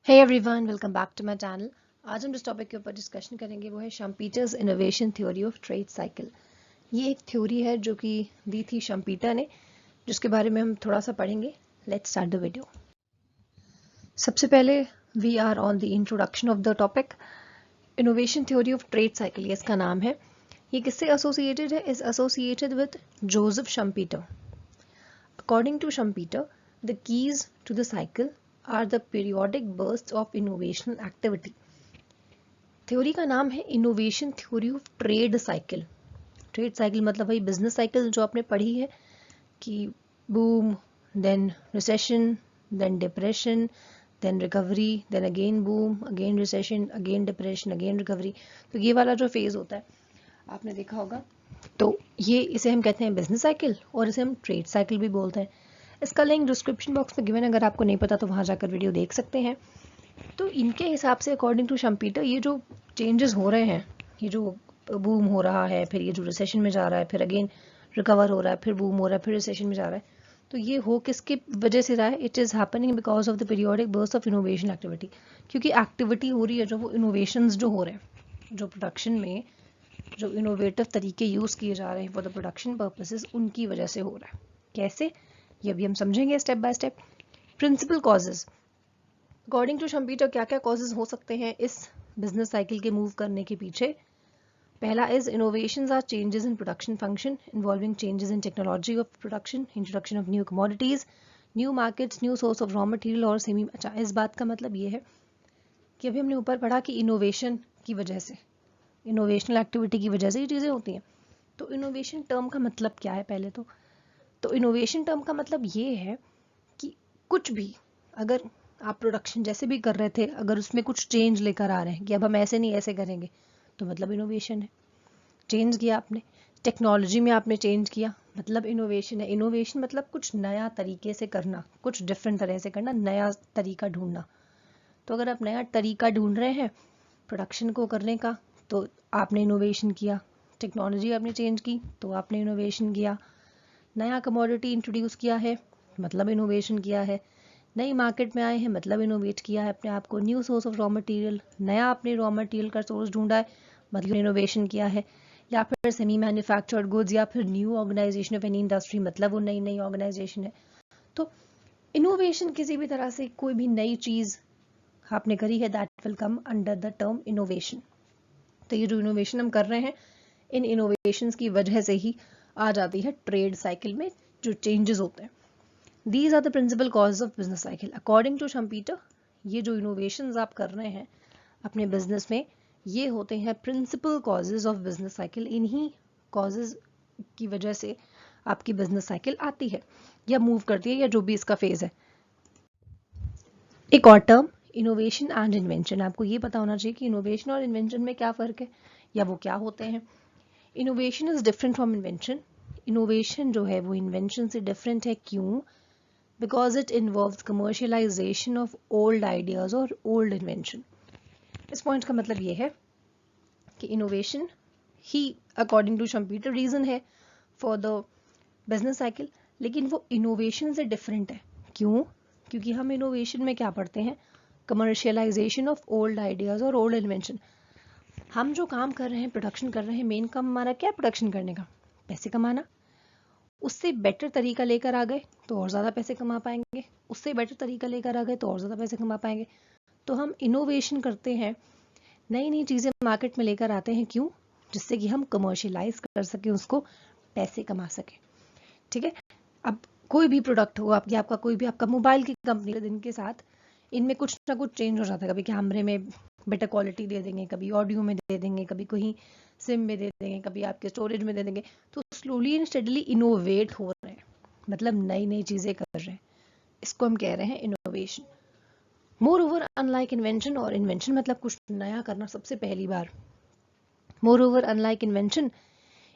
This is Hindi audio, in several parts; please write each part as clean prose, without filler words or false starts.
Hey everyone, welcome back to my channel. आज हम जिस टॉपिक के ऊपर डिस्कशन करेंगे वो है Schumpeter's innovation theory of trade cycle. ये एक थ्योरी है जो कि दी थी शम्पीटर ने, जिसके बारे में हम थोड़ा सा पढ़ेंगे। Let's start the video. सबसे पहले we are on the introduction of the topic. Innovation theory of trade cycle, ये इसका नाम है। ये किससे एसोसिएटेड है? Is associated with Joseph Schumpeter. According to Schumpeter, the keys to the cycle are the periodic bursts of innovational activity. Theory का नाम है innovation theory of trade cycle. Trade cycle मतलब वही बिजनेस साइकिल जो आपने पढ़ी है कि boom, then recession, then depression, then recovery, then again boom, again recession, again depression, again recovery. तो ये वाला जो फेज होता है आपने देखा होगा। तो ये इसे हम कहते हैं बिजनेस साइकिल और इसे हम ट्रेड साइकिल भी बोलते हैं। इसका लिंक डिस्क्रिप्शन बॉक्स में गिवन, अगर आपको नहीं पता तो वहाँ जाकर वीडियो देख सकते हैं। तो इनके हिसाब से अकॉर्डिंग टू शम्पीटर ये जो चेंजेस हो रहे हैं, ये जो बूम हो रहा है, फिर ये जो रिसेशन में जा रहा है, फिर अगेन रिकवर हो रहा है, फिर बूम हो रहा है, फिर रिसेशन में जा रहा है, तो ये हो किसकी वजह से रहा है? It is happening because of the periodic burst of innovation activity. क्योंकि एक्टिविटी हो रही है जो वो इनोवेशंस जो हो रहे हैं, जो प्रोडक्शन में जो इनोवेटिव तरीके यूज़ किए जा रहे हैं फॉर द प्रोडक्शन पर्पसेस, उनकी वजह से हो रहा है। कैसे? ये भी हम समझेंगे step by step. Principal causes, according to Schumpeter क्या क्या कॉजेज हो सकते हैं इस बिजनेस साइकिल के मूव करने के पीछे? पहला is innovations are changes in production function involving changes in technology of production, introduction of new commodities, new markets, new source of raw material और सेमी। अच्छा, इस बात का मतलब ये है कि अभी हमने ऊपर पढ़ा कि इनोवेशन की वजह से, इनोवेशनल एक्टिविटी की वजह से ये चीज़ें होती हैं। तो इनोवेशन टर्म का मतलब क्या है? पहले तो इनोवेशन टर्म का मतलब ये है कि कुछ भी, अगर आप प्रोडक्शन जैसे भी कर रहे थे, अगर उसमें कुछ चेंज लेकर आ रहे हैं कि अब हम ऐसे नहीं ऐसे करेंगे, तो मतलब इनोवेशन है। चेंज किया आपने, टेक्नोलॉजी में आपने चेंज किया, मतलब इनोवेशन है। इनोवेशन मतलब कुछ नया तरीके से करना, कुछ डिफरेंट तरह से करना, नया तरीका ढूंढना। तो अगर आप नया तरीका ढूंढ रहे हैं प्रोडक्शन को करने का, तो आपने इनोवेशन किया। टेक्नोलॉजी आपने चेंज की तो आपने इनोवेशन किया। नया कमोडिटी इंट्रोड्यूस किया है, मतलब इनोवेशन किया है। नई मार्केट में आए हैं, मतलब इनोवेट किया है अपने आप को। New source of raw material, नया अपने रॉ मटेरियल का सोर्स ढूंढा है, मतलब इनोवेशन किया है। या फिर सेमी मैन्युफैक्चर्ड गुड्स, या फिर new organisation of any industry, मतलब वो नई नई ऑर्गेनाइजेशन है। तो इनोवेशन किसी भी तरह से कोई भी नई चीज आपने करी है, that will come under the term innovation. तो ये जो इनोवेशन हम कर रहे हैं, इन इनोवेशंस की वजह से ही आ जाती है ट्रेड साइकिल में जो चेंजेस होते हैं। These are the principal causes of business cycle according to Schumpeter. ये जो इनोवेशंस आप कर रहे हैं अपने बिजनेस में, ये होते हैं principal causes of business cycle. इन्हीं कॉजेज की वजह से आपकी बिजनेस साइकिल आती है या मूव करती है, या जो भी इसका फेज है। एक और टर्म, इनोवेशन एंड इन्वेंशन। आपको ये पता होना चाहिए कि इनोवेशन और इन्वेंशन में क्या फ़र्क है या वो क्या होते हैं। Innovation is different from invention. Innovation जो है वो इन्वेंशन से डिफरेंट है। क्यों? Because it involves commercialisation of old ideas और ओल्ड इन्वेंशन। इस पॉइंट का मतलब ये है कि इनोवेशन ही अकॉर्डिंग टू शम्पीटर रीजन है फॉर द बिजनेस साइकिल, लेकिन वो इनोवेशन से डिफरेंट है। क्यों? क्योंकि हम इनोवेशन में क्या पढ़ते हैं? कमर्शियलाइजेशन ऑफ ओल्ड आइडियाज और ओल्ड इन्वेंशन। हम जो काम कर रहे हैं, प्रोडक्शन कर रहे हैं, मेन काम हमारा क्या है? प्रोडक्शन करने का, पैसे कमाना। उससे बेटर तरीका लेकर आ गए तो और ज़्यादा पैसे कमा पाएंगे, उससे बेटर तरीका लेकर आ गए तो और ज़्यादा पैसे कमा पाएंगे। तो हम इनोवेशन करते हैं, नई नई चीज़ें मार्केट में लेकर आते हैं। क्यों? जिससे कि हम कमर्शियलाइज कर सकें उसको, पैसे कमा सकें। ठीक है। अब कोई भी प्रोडक्ट हो आपका कोई भी, आपका मोबाइल की कंपनी, दिन के साथ इनमें कुछ ना कुछ चेंज हो जाता है। कभी कैमरे में बेटर क्वालिटी दे देंगे, कभी ऑडियो में दे देंगे, कभी कहीं सिम में दे देंगे, कभी आपके स्टोरेज में दे देंगे। तो स्लोली एंड स्टेडली इनोवेट हो रहे हैं, मतलब नई नई चीज़ें कर रहे हैं। इसको हम कह रहे हैं innovation. Moreover unlike invention, और इन्वेंशन मतलब कुछ नया करना सबसे पहली बार। Moreover unlike invention,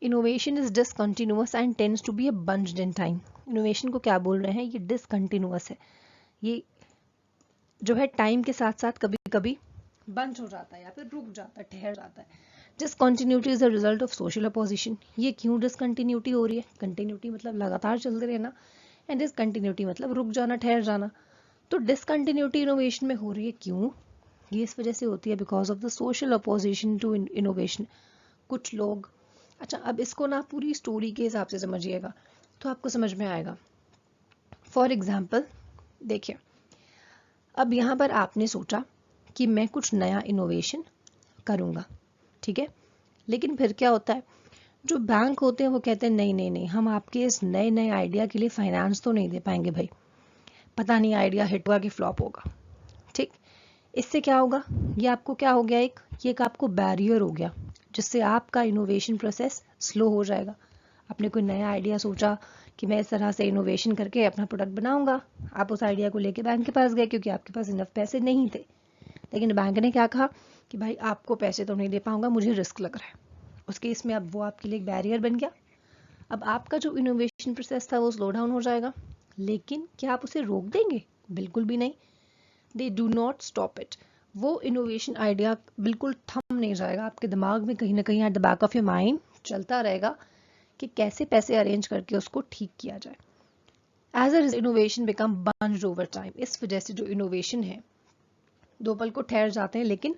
innovation is discontinuous and tends to be a bunched in time. Innovation को क्या बोल रहे हैं? ये डिसकंटिन्यूअस है, ये जो है टाइम के साथ साथ कभी कभी बंच हो जाता है या फिर रुक जाता है, ठहर जाता है। Discontinuity is the result of social opposition. ये क्यों डिसकंटिन्यूटी हो रही है? कंटिन्यूटी मतलब लगातार चलते रहना, एंड डिसकंटिन्यूटी मतलब रुक जाना, ठहर जाना। तो डिसकंटिन्यूटी इनोवेशन में हो रही है, क्यों? ये इस वजह से होती है because of the social opposition to innovation. कुछ लोग, अच्छा अब इसको ना पूरी स्टोरी के हिसाब से समझिएगा तो आपको समझ में आएगा। फॉर एग्जाम्पल देखिए, अब यहाँ पर आपने सोचा कि मैं कुछ नया इनोवेशन करूँगा, ठीक है, लेकिन फिर क्या होता है, जो बैंक होते हैं वो कहते हैं नहीं नहीं नहीं, हम आपके इस नए नए आइडिया के लिए फाइनेंस तो नहीं दे पाएंगे भाई, पता नहीं आइडिया हिट होगा कि फ्लॉप होगा। ठीक, इससे क्या होगा, ये आपको क्या हो गया, ये एक आपको बैरियर हो गया जिससे आपका इनोवेशन प्रोसेस स्लो हो जाएगा। आपने कोई नया आइडिया सोचा कि मैं इस तरह से इनोवेशन करके अपना प्रोडक्ट बनाऊंगा, आप उस आइडिया को लेके बैंक के पास गए क्योंकि आपके पास इनफ पैसे नहीं थे, लेकिन बैंक ने क्या कहा कि भाई आपको पैसे तो नहीं दे पाऊंगा, मुझे रिस्क लग रहा है। उस केस में अब वो आपके लिए एक बैरियर बन गया। अब आपका जो इनोवेशन प्रोसेस था वो स्लो डाउन हो जाएगा, लेकिन क्या आप उसे रोक देंगे? बिल्कुल भी नहीं। They do not stop it. वो इनोवेशन आइडिया बिल्कुल थम नहीं जाएगा, आपके दिमाग में कहीं ना कहीं at the back of your mind चलता रहेगा कि कैसे पैसे अरेंज करके उसको ठीक किया जाए। As a innovation become bunched over time. इस वजह से जो इनोवेशन है दो पल को ठहर जाते हैं, लेकिन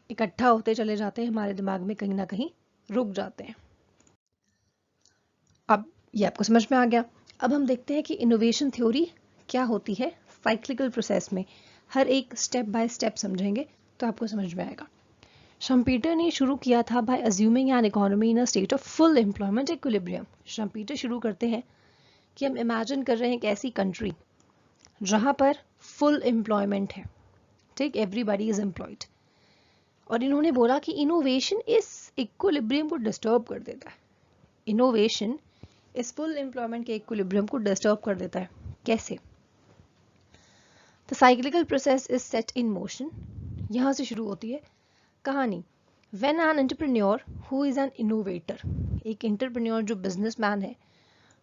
इकट्ठा होते चले जाते हैं, हमारे दिमाग में कहीं ना कहीं रुक जाते हैं। अब ये आपको समझ में आ गया। अब हम देखते हैं कि इनोवेशन थ्योरी क्या होती है साइक्लिकल प्रोसेस में। हर एक स्टेप बाय स्टेप समझेंगे तो आपको समझ में आएगा। शम्पीटर ने शुरू किया था by assuming an economy in a state of full employment equilibrium. Schumpeter शुरू करते हैं कि हम इमेजिन कर रहे हैं एक ऐसी कंट्री जहां पर फुल एम्प्लॉयमेंट है, ठीक, एवरीबॉडी इज एम्प्लॉयड, और इन्होंने बोला कि इनोवेशन इस इक्विलिब्रियम को डिस्टर्ब कर देता है। इनोवेशन इस फुल एम्प्लॉयमेंट के इक्विलिब्रियम को डिस्टर्ब कर देता है। कैसे? The cyclical process is set in motion. यहां से शुरू होती है कहानी। When an entrepreneur who is an innovator, एक एंटरप्रेन्योर जो बिजनेसमैन है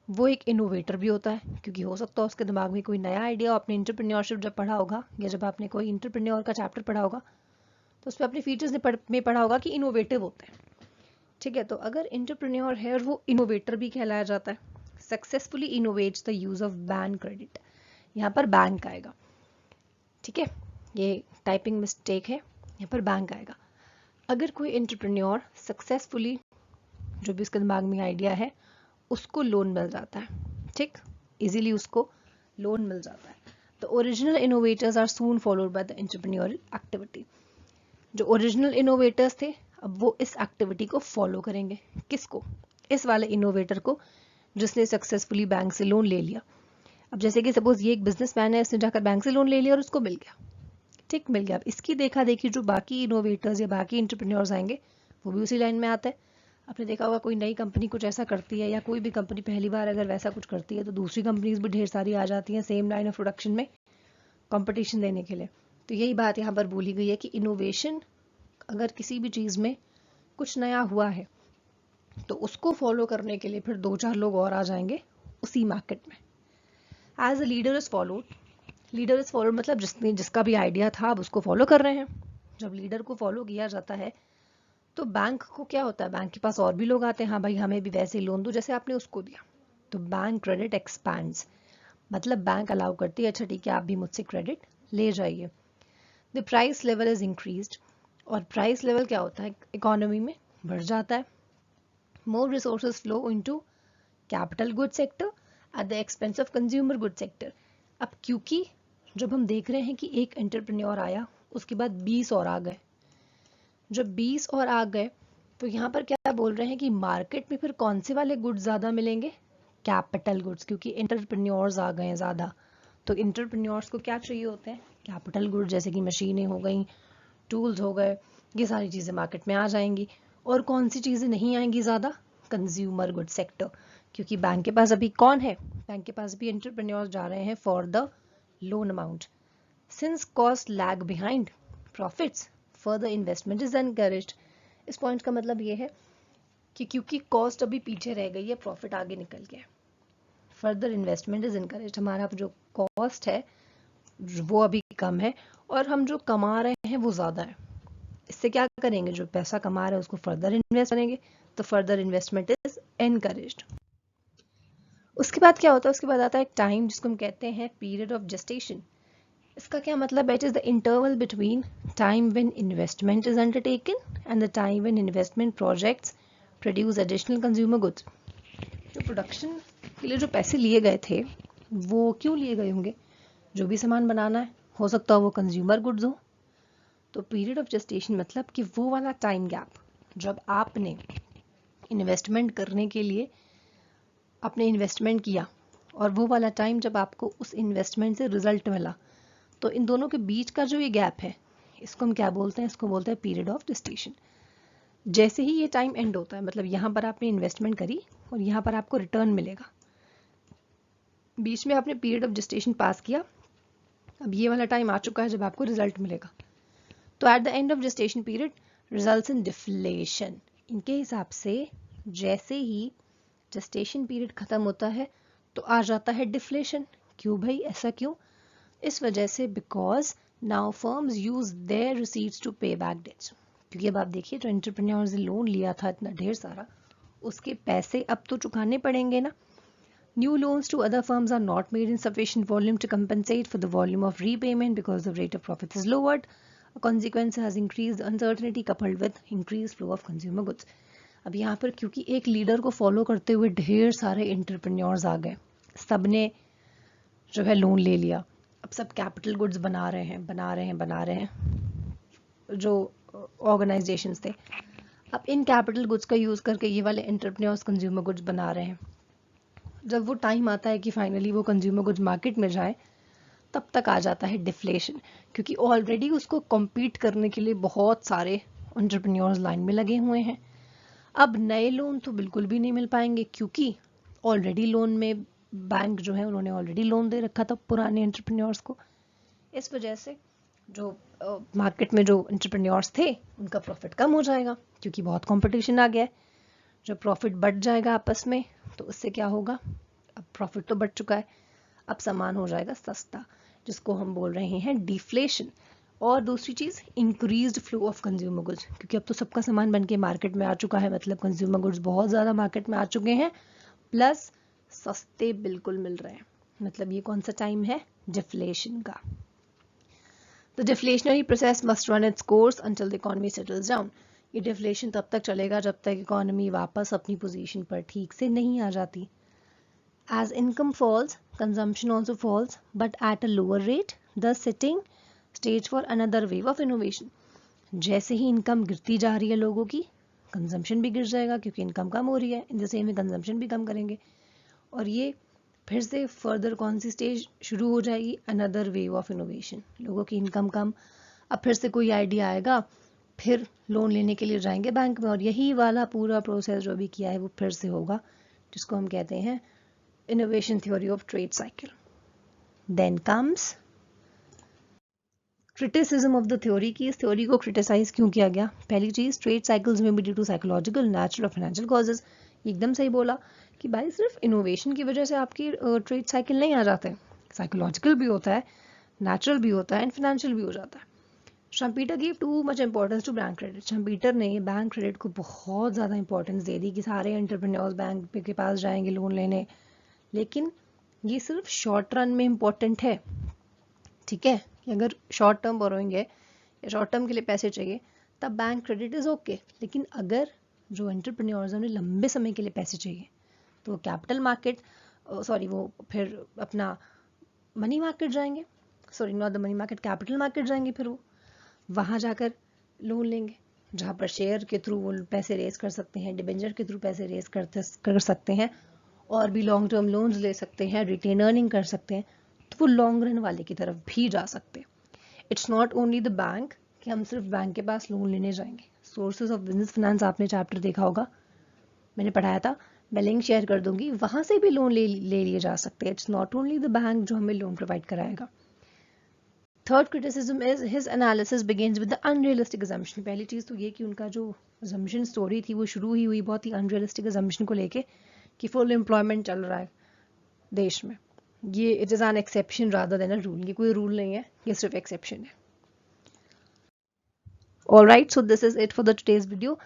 वो एक इनोवेटर भी होता है, क्योंकि हो सकता है उसके दिमाग में कोई नया आइडिया। आपने एंटरप्रेन्योरशिप जब पढ़ा होगा या जब आपने कोई एंटरप्रेन्योर का चैप्टर पढ़ा होगा तो उसमें अपने फीचर्स में पढ़ा होगा कि इनोवेटिव होते हैं, ठीक है। तो अगर एंटरप्रेन्योर है और वो इनोवेटर भी कहलाया जाता है। Successfully innovates the use of bank credit. यहाँ पर बैंक आएगा, ठीक है, ये टाइपिंग मिस्टेक है, यहाँ पर बैंक आएगा। अगर कोई एंटरप्रेन्योर सक्सेसफुली, जो भी उसके दिमाग में आइडिया है, उसको लोन मिल जाता है, ठीक, इजीली उसको लोन मिल जाता है, तो original innovators are soon followed by the entrepreneurial activity. जो ओरिजिनल इनोवेटर्स थे अब वो इस एक्टिविटी को फॉलो करेंगे। किसको? इस वाले इनोवेटर को जिसने सक्सेसफुली बैंक से लोन ले लिया। अब जैसे कि सपोज ये एक बिजनेसमैन है, इसने जाकर बैंक से लोन ले लिया और उसको मिल गया, ठीक, मिल गया। अब इसकी देखा देखी जो बाकी इनोवेटर्स या बाकी एंटरप्रेन्योर्स आएंगे वो भी उसी लाइन में आता है। आपने देखा होगा कोई नई कंपनी कुछ ऐसा करती है या कोई भी कंपनी पहली बार अगर वैसा कुछ करती है तो दूसरी कंपनीज भी ढेर सारी आ जाती हैं सेम लाइन ऑफ प्रोडक्शन में कंपटीशन देने के लिए। तो यही बात यहाँ पर बोली गई है कि इनोवेशन, अगर किसी भी चीज़ में कुछ नया हुआ है तो उसको फॉलो करने के लिए फिर दो चार लोग और आ जाएंगे उसी मार्केट में। As a leader is followed. Leader is followed मतलब जिसका भी आइडिया था अब उसको फॉलो कर रहे हैं। जब लीडर को फॉलो किया जाता है तो बैंक को क्या होता है, बैंक के पास और भी लोग आते हैं, हाँ भाई हमें भी वैसे लोन दो जैसे आपने उसको दिया। तो बैंक क्रेडिट एक्सपैंड्स, मतलब बैंक अलाउ करती है, अच्छा ठीक है आप भी मुझसे क्रेडिट ले जाइए। The price level is increased, और प्राइस लेवल क्या होता है, इकोनॉमी में बढ़ जाता है। More resources flow into capital good sector at the expense of consumer good sector. अब क्योंकि जब हम देख रहे हैं कि एक एंटरप्रेन्योर आया उसके बाद 20 और आ गए, जब 20 और आ गए तो यहाँ पर क्या बोल रहे हैं कि मार्केट में फिर कौन से वाले गुड्स ज़्यादा मिलेंगे, कैपिटल गुड्स, क्योंकि एंटरप्रेन्योर्स आ गए हैं ज़्यादा। तो एंटरप्रेन्योर्स को क्या चाहिए होते हैं, कैपिटल गुड्स, जैसे कि मशीनें हो गई, टूल्स हो गए, ये सारी चीज़ें मार्केट में आ जाएंगी। और कौन सी चीज़ें नहीं आएंगी ज़्यादा, कंज्यूमर गुड सेक्टर, क्योंकि बैंक के पास अभी कौन है, बैंक के पास भी एंटरप्रेन्योर्स जा रहे हैं for the loan amount. Since cost lag behind profits further investment is encouraged. इस पॉइंट का मतलब ये है कि क्योंकि कॉस्ट अभी पीछे रह गई है, प्रॉफिट आगे निकल गया, फर्दर इन्वेस्टमेंट इज एनकरेज्ड। हमारा जो कॉस्ट है वो अभी कम है और हम जो कमा रहे हैं वो ज़्यादा है। इससे क्या करेंगे, जो पैसा कमा रहे हैं उसको फर्दर इन्वेस्ट करेंगे, तो फर्दर इन्वेस्टमेंट इज एनकरेज्ड। उसके बाद क्या होता है, उसके बाद आता है एक टाइम जिसको हम कहते हैं पीरियड ऑफ जेस्टेशन। इसका क्या मतलब है? It is the interval between time when investment is undertaken and the time when investment projects produce additional consumer goods. जो प्रोडक्शन के लिए जो पैसे लिए गए थे वो क्यों लिए गए होंगे? जो भी सामान बनाना है, हो सकता है वो कंज्यूमर गुड्स हो। तो पीरियड ऑफ जेस्टेशन मतलब कि वो वाला टाइम गैप जब आपने इन्वेस्टमेंट करने के लिए आपने इन्वेस्टमेंट किया और वो वाला टाइम जब आपको उस इन्वेस्टमेंट से रिजल्ट मिला, तो इन दोनों के बीच का जो ये गैप है, इसको हम क्या बोलते हैं? इसको बोलते हैं पीरियड ऑफ जेस्टेशन। जैसे ही ये टाइम एंड होता है, मतलब यहाँ पर आपने इन्वेस्टमेंट करी और यहाँ पर आपको रिटर्न मिलेगा, बीच में आपने पीरियड ऑफ जेस्टेशन पास किया, अब ये वाला टाइम आ चुका है जब आपको रिजल्ट मिलेगा। तो at the end of gestation period results in deflation. इनके हिसाब से जैसे ही जेस्टेशन पीरियड खत्म होता है तो आ जाता है डिफ्लेशन। क्यों भाई, ऐसा क्यों? इस वजह से because now firms use their receipts to pay back debts. क्योंकि अब आप देखिए, जो एंटरप्रेन्योर्स ने लोन लिया था इतना ढेर सारा, उसके पैसे अब तो चुकाने पड़ेंगे ना। New loans to other firms are not made in sufficient volume to compensate for the volume of repayment because the rate of profit is lowered. A consequence has increased uncertainty coupled with increased flow of consumer goods. अब यहाँ पर क्योंकि एक लीडर को फॉलो करते हुए ढेर सारे एंटरप्रेन्योर्स आ गए, सबने जो है लोन ले लिया, अब सब कैपिटल गुड्स बना रहे हैं जो ऑर्गेनाइजेशंस थे। अब इन कैपिटल गुड्स का यूज़ करके ये वाले एंटरप्रेन्योर्स कंज्यूमर गुड्स बना रहे हैं। जब वो टाइम आता है कि फाइनली वो कंज्यूमर गुड्स मार्केट में जाए, तब तक आ जाता है डिफ्लेशन, क्योंकि ऑलरेडी उसको कॉम्पीट करने के लिए बहुत सारे एंटरप्रेन्योर्स लाइन में लगे हुए हैं। अब नए लोन तो बिल्कुल भी नहीं मिल पाएंगे, क्योंकि ऑलरेडी लोन में बैंक जो है उन्होंने ऑलरेडी लोन दे रखा था पुराने एंटरप्रेन्योर्स को। इस वजह से जो मार्केट में जो एंटरप्रेन्योर्स थे उनका प्रॉफिट कम हो जाएगा, क्योंकि बहुत कंपटीशन आ गया है। जब प्रॉफिट बढ़ जाएगा आपस में, तो उससे क्या होगा? अब प्रॉफिट तो बढ़ चुका है, अब सामान हो जाएगा सस्ता, जिसको हम बोल रहे हैं डिफ्लेशन। और दूसरी चीज़, increased flow of consumer goods, क्योंकि अब तो सबका सामान बन के मार्केट में आ चुका है, मतलब कंज्यूमर गुड्स बहुत ज़्यादा मार्केट में आ चुके हैं, प्लस सस्ते बिल्कुल मिल रहे हैं। मतलब ये कौन सा टाइम है? डिफ्लेशन का। The deflationary process must run its course until the economy settles down. ये डिफ्लेशन तब तक चलेगा जब तक इकोनॉमी वापस अपनी पोजीशन पर ठीक से नहीं आ जाती। As income falls, consumption also falls, but at a lower rate, thus setting stage for another wave of innovation. जैसे ही इनकम गिरती जा रही है लोगों की, कंजम्पशन भी गिर जाएगा, क्योंकि इनकम कम हो रही है, in the same way consumption भी कम करेंगे, और ये फिर से फर्दर कौन सी स्टेज शुरू हो जाएगी? Another wave of innovation. लोगों की इनकम कम, अब फिर से कोई आइडिया आएगा, फिर लोन लेने के लिए जाएंगे बैंक में, और यही वाला पूरा प्रोसेस जो भी किया है वो फिर से होगा, जिसको हम कहते हैं innovation theory of trade cycle. Then comes criticism of the theory, की इस थ्योरी को क्रिटिसाइज क्यों किया गया? पहली चीज, ट्रेड साइकिल्स में भी ड्यू टू साइकोलॉजिकल, नेचुरल और फाइनेंशियल कॉजेज। एकदम सही बोला कि भाई सिर्फ इनोवेशन की वजह से आपकी ट्रेड साइकिल नहीं आ जाते, साइकोलॉजिकल भी होता है, नेचुरल भी होता है एंड फाइनेंशियल भी हो जाता है। Schumpeter give too much importance to bank credit. Schumpeter ने बैंक क्रेडिट को बहुत ज़्यादा इंपॉर्टेंस दे दी कि सारे एंटरप्रेन्योर्स बैंक के पास जाएंगे लोन लेने, लेकिन ये सिर्फ शॉर्ट रन में इम्पॉर्टेंट है। ठीक है, अगर शॉर्ट टर्म बोरोइंग है या शॉर्ट टर्म के लिए पैसे चाहिए, तब बैंक क्रेडिट इज़ ओके। लेकिन अगर जो एंटरप्रेन्योर्स हैं उन्हें लंबे समय के लिए पैसे चाहिए, तो कैपिटल मार्केट वो फिर अपना मनी मार्केट जाएंगे, not the money market, capital market जाएंगे, फिर वो वहाँ जाकर लोन लेंगे, जहाँ पर शेयर के थ्रू वो पैसे रेज कर सकते हैं, डिबेंचर के थ्रू पैसे रेज कर सकते हैं, और भी लॉन्ग टर्म लोन्स ले सकते हैं, रिटेन अर्निंग कर सकते हैं, तो वो लॉन्ग रन वाले की तरफ भी जा सकते हैं। It's not only the bank कि हम सिर्फ बैंक के पास लोन लेने जाएंगे। सोर्सेज ऑफ बिजनेस फाइनेंस आपने चैप्टर देखा होगा, मैंने पढ़ाया था, मैं लिंक शेयर कर दूंगी, वहां से भी लोन ले लिए जा सकते हैं। It's not only the bank जो हमें लोन प्रोवाइड कराएगा। Third criticism is his analysis begins with the unrealistic assumption. पहली चीज तो ये कि उनका जो असम्पशन स्टोरी थी वो शुरू ही हुई बहुत ही अनरियलिस्टिक असम्पशन को लेके कि फुल एम्प्लॉयमेंट चल रहा है देश में। ये it is an exception rather than a rule, ये कोई रूल नहीं है, ये सिर्फ एक्सेप्शन है। Alright, so this is it for the today's video.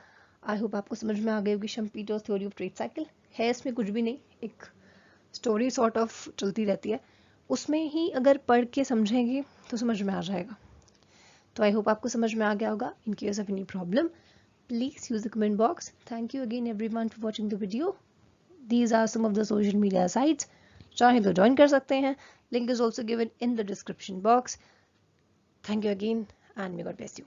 I hope आपको समझ में आ गई होगी शम्पीटर्स थ्योरी ऑफ ट्रेड साइकिल। है इसमें कुछ भी नहीं, एक स्टोरी सॉर्ट ऑफ चलती रहती है, उसमें ही अगर पढ़ के समझेंगे तो समझ में आ जाएगा। तो आई होप आपको समझ में आ गया होगा। In case of any problem please use the comment box. Thank you again everyone for watching the video. These are some of the social media sites, चाहे तो ज्वाइन कर सकते हैं। Link is also given in the description box. Thank you again and may God bless you.